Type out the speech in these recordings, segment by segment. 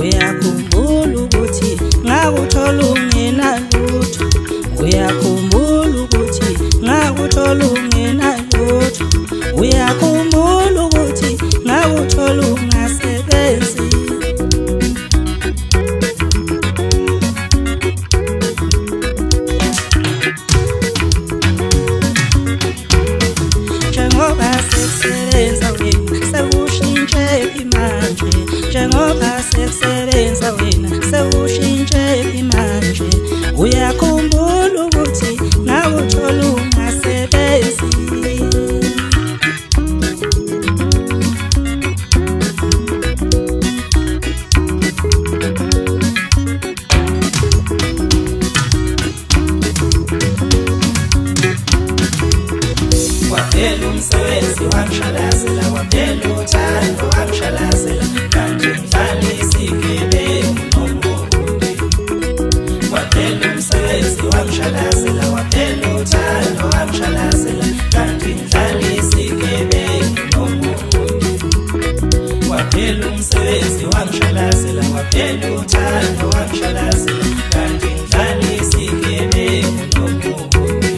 uyakhumbula ukuthi ngakuthola ungenalutho, uyakhumbula ukuthi ngakuthola ungenalutho, uyakhumbula ukuthi ngakuthola ungasebenzi. Njengoba sekusebenza wena sewushintshe imanje, njengoba sekusebenza wena sewushintshe imanje, uyakhumbula ukuthi ngakuthola ungasebenzi. Waphela umsebenzi wangishalazela, waphela uthando wangishalazela, kanti ngidlala isigebengu nombundi. Waphela umsebenzi wangishalazela, waphela uthando wangishalazela, kanti ngidlala isigebengu nombundi. Waphela umsebenzi wangishalazela, waphela uthando wangishalazela, kanti ngidlala isigebengu nombundi.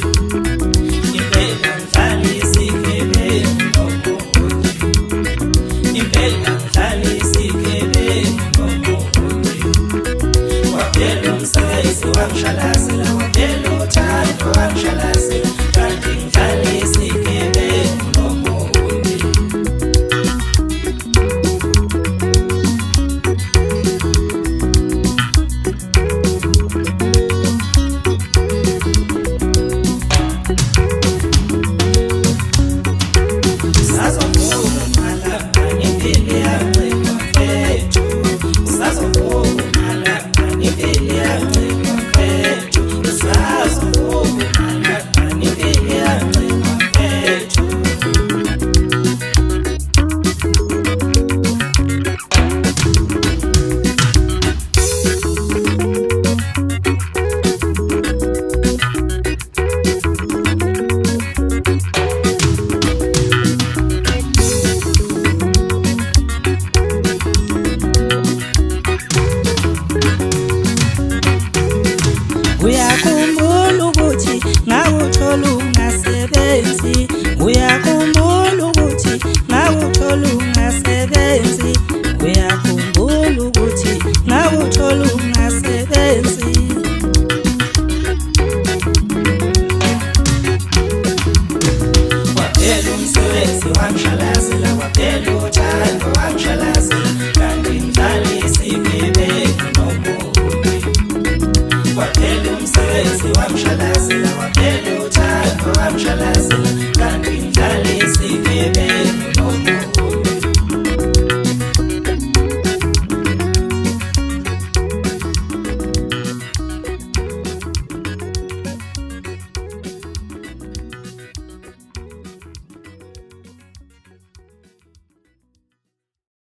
Waphela umsebenzi wangishalazela, waphela uthando wangishalazela.